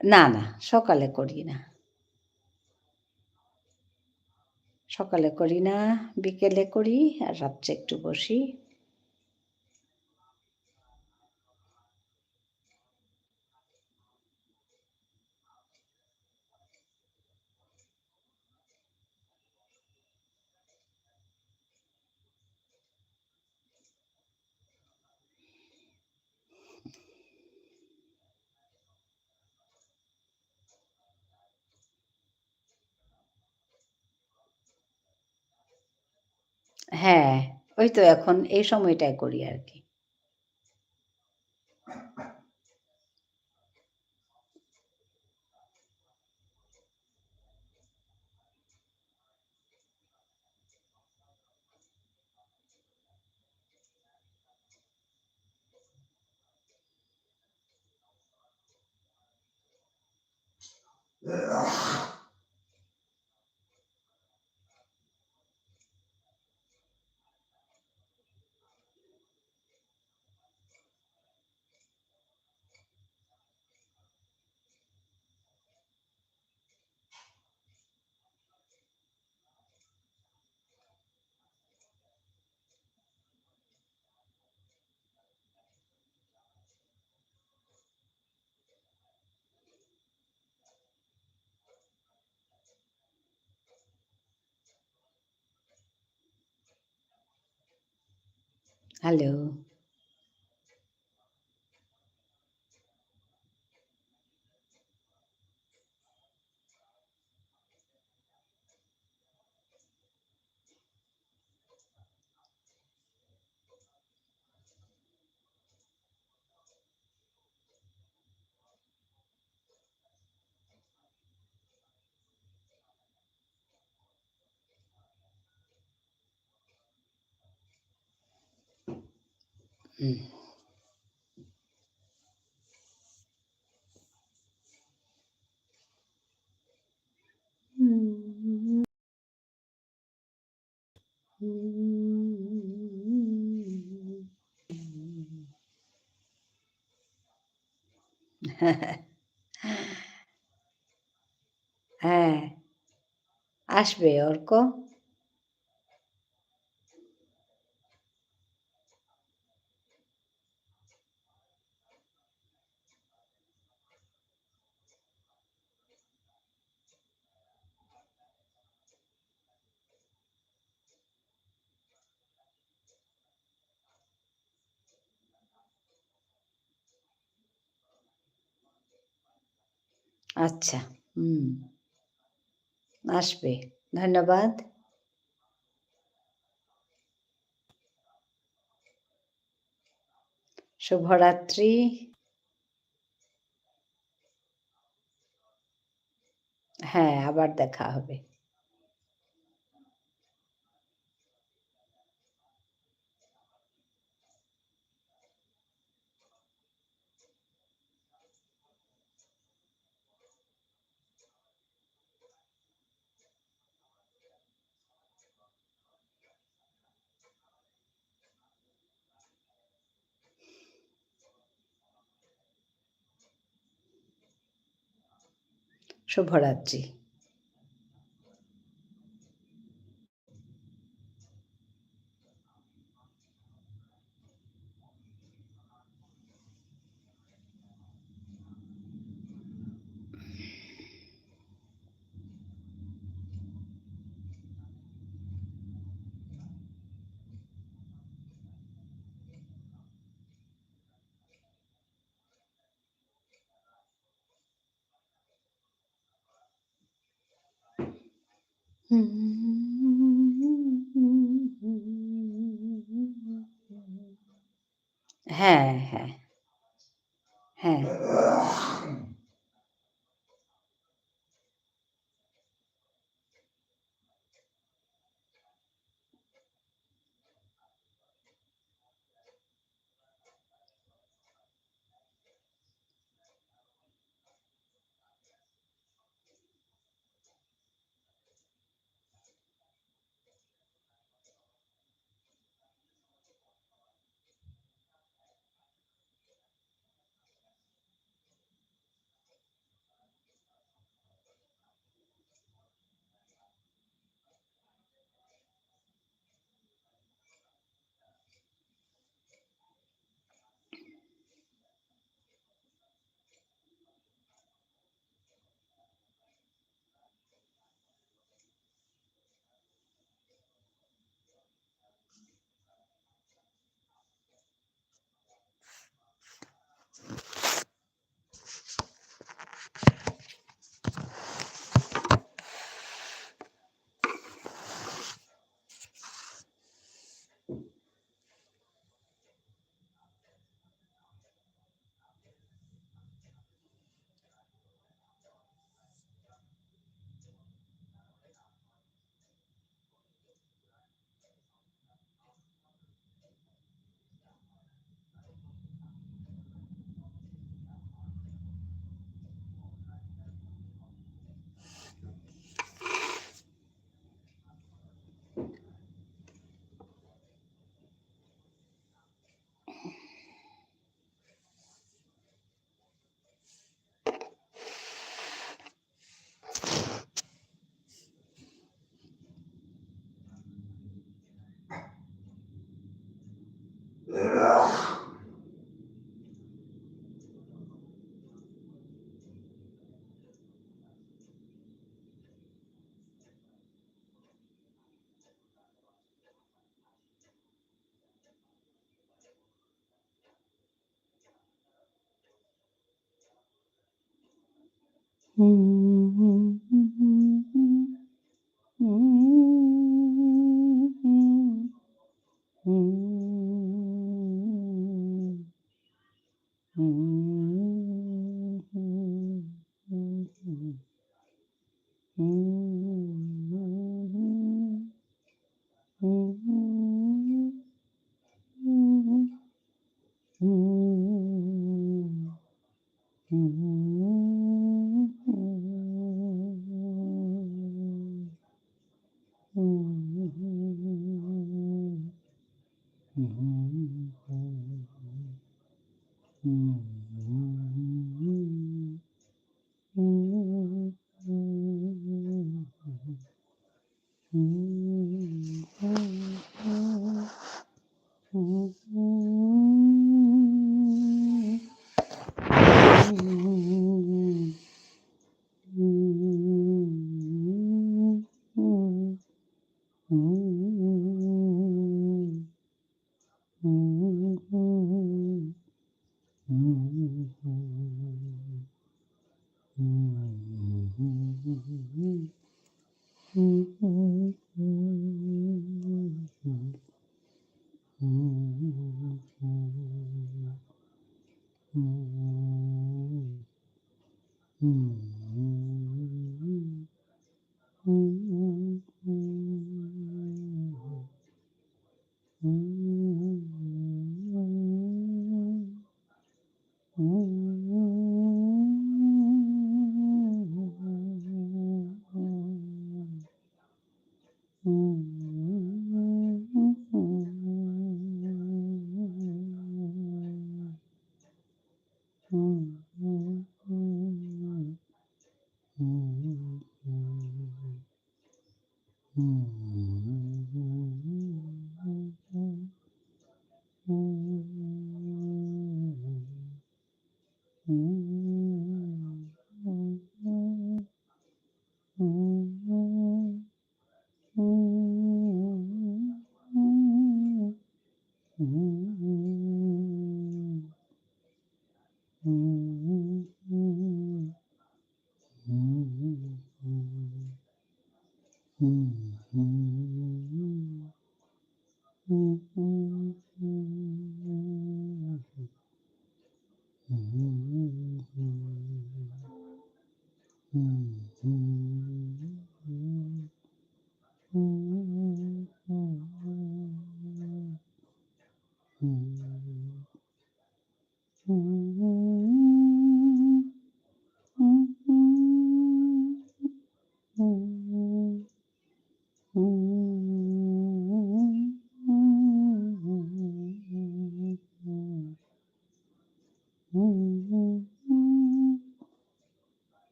না, না, সকালে করি না। সকালে করি না, বিকেলে করি আর রাত্রে একটু বসি। হ্যাঁ, ওই তো এখন এই সময়টায় করি আরকি। হ্যালো। হুম। হ্যাঁ, আসবে অর্ক। আচ্ছা, হুম, আসবে। ধন্যবাদ। শুভরাত্রি। হ্যাঁ, আবার দেখা হবে। শুভরাত্রি। হ্যাঁ, হ্যাঁ, হ্যাঁ।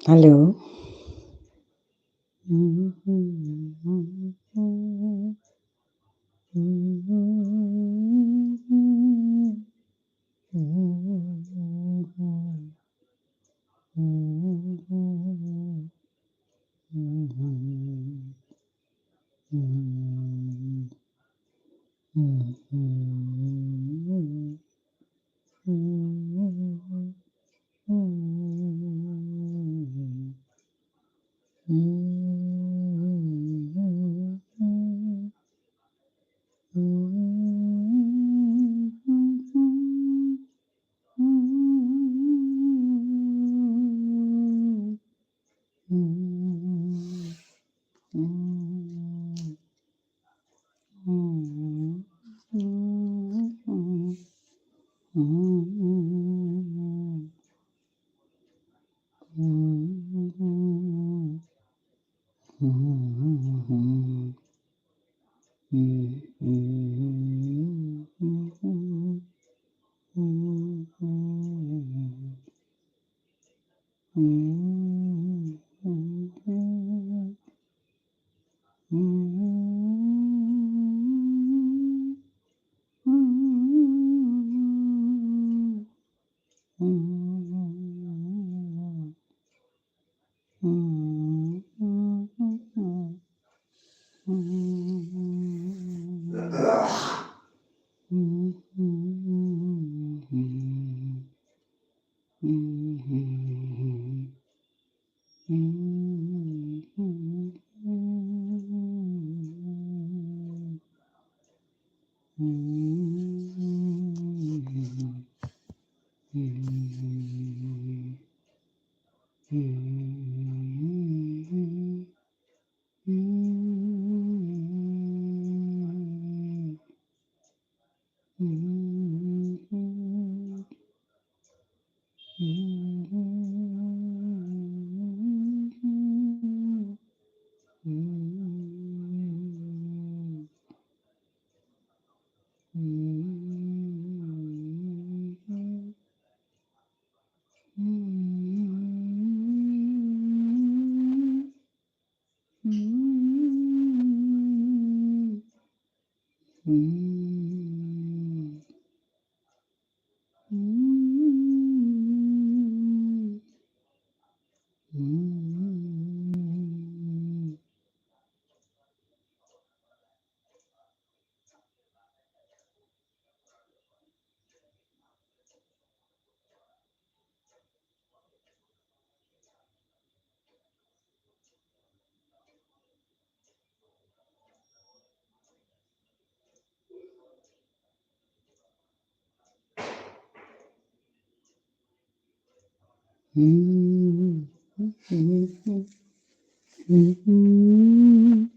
Hello. Mm, mm, mm, mm, mm, mm,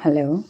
Hello.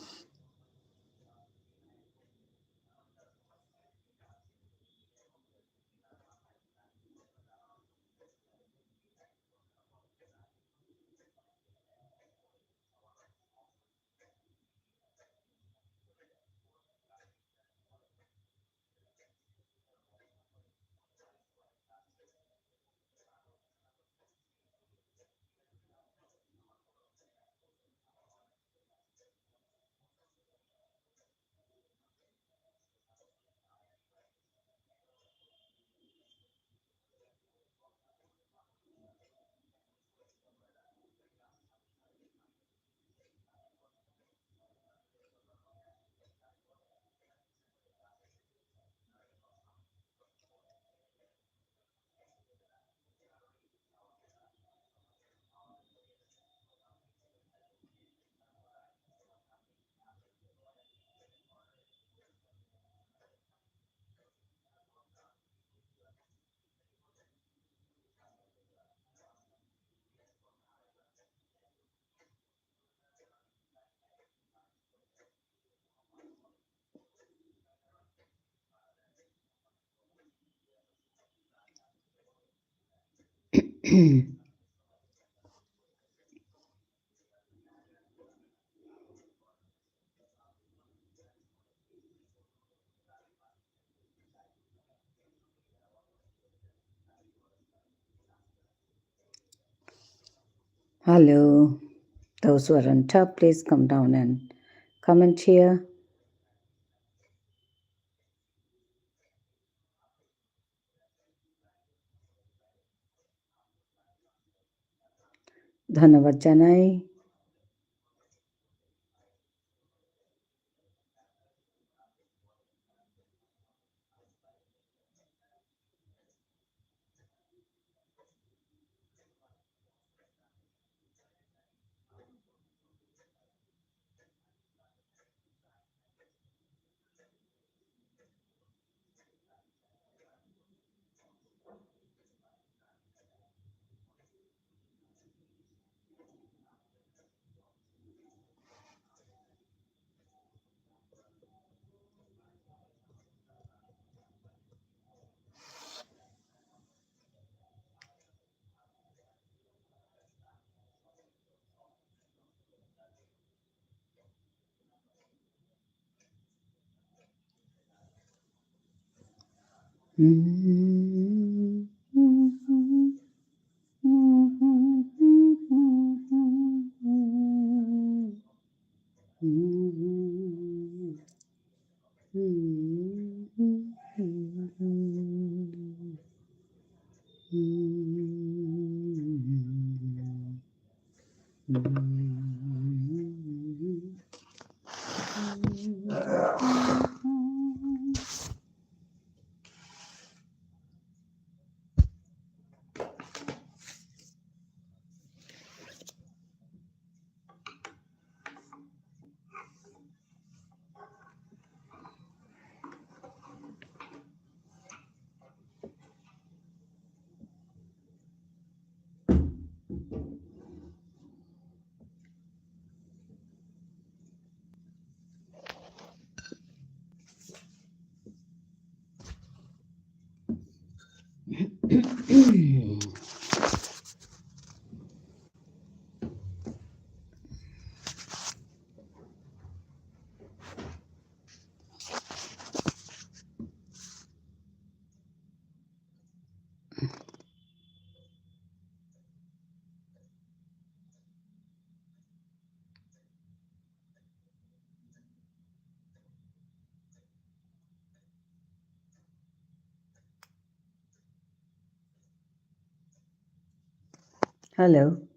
Hello. Those who are on top, please come down and comment here. ধন্যবাদ জানাই। Hello.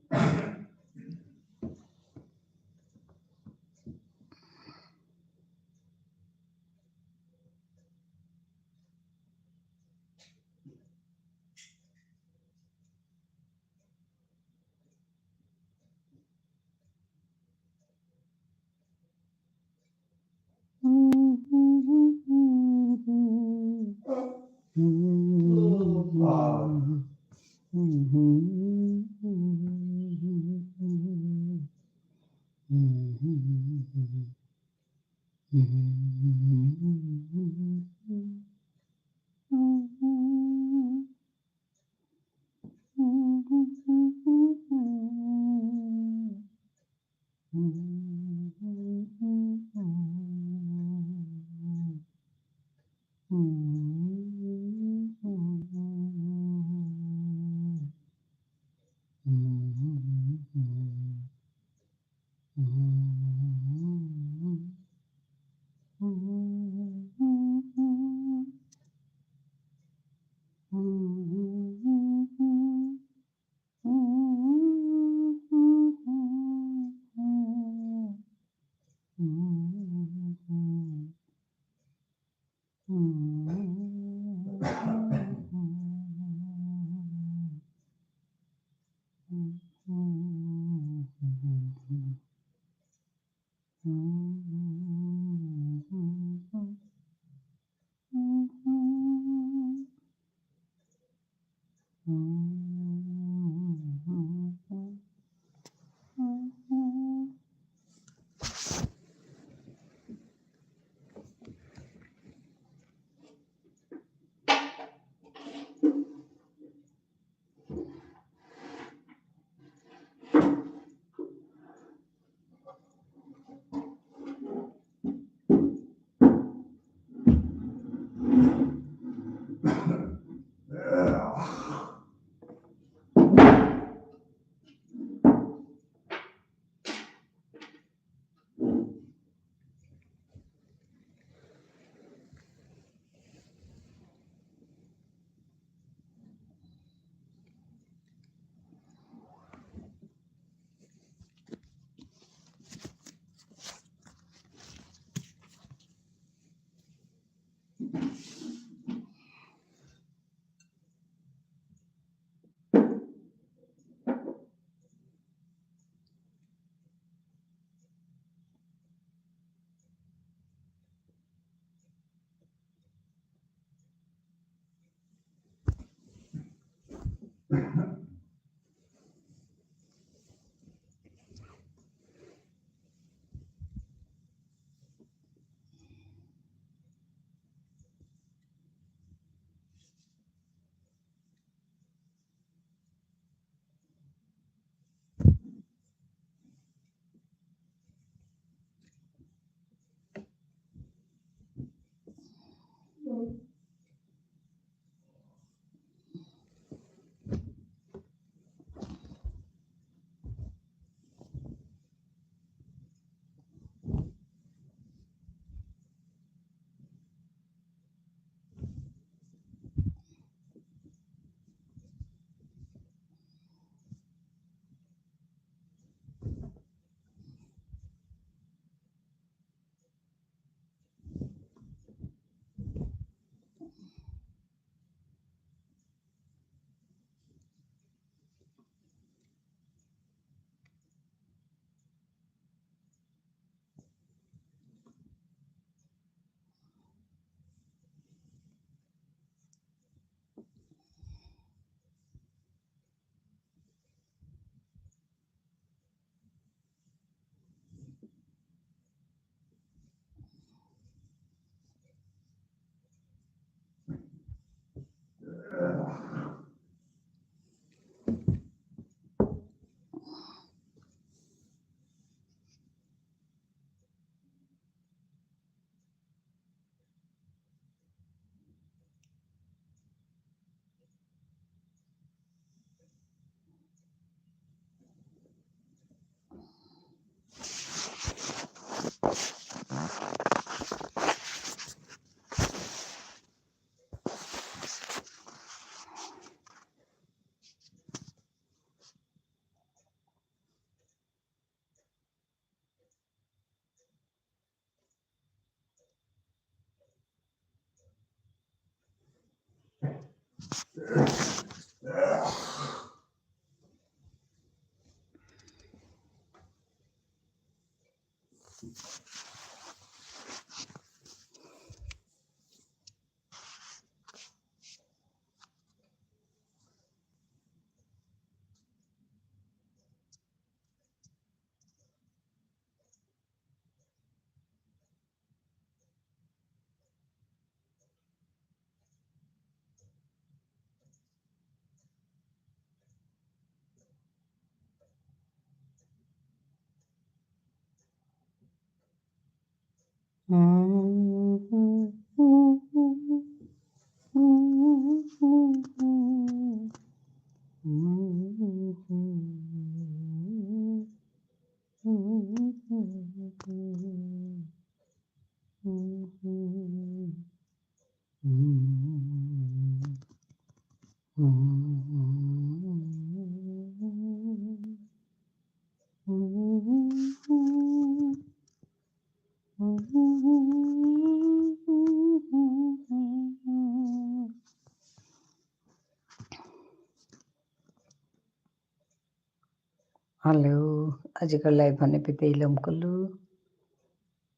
ହ୍ୟାଲୋ, ଆଜିକା ଲାଇଭ୍ ମାନେ ପିତେଇଲମ୍ କଲୁ।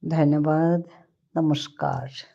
ଧନ୍ୟବାଦ, ନମସ୍କାର।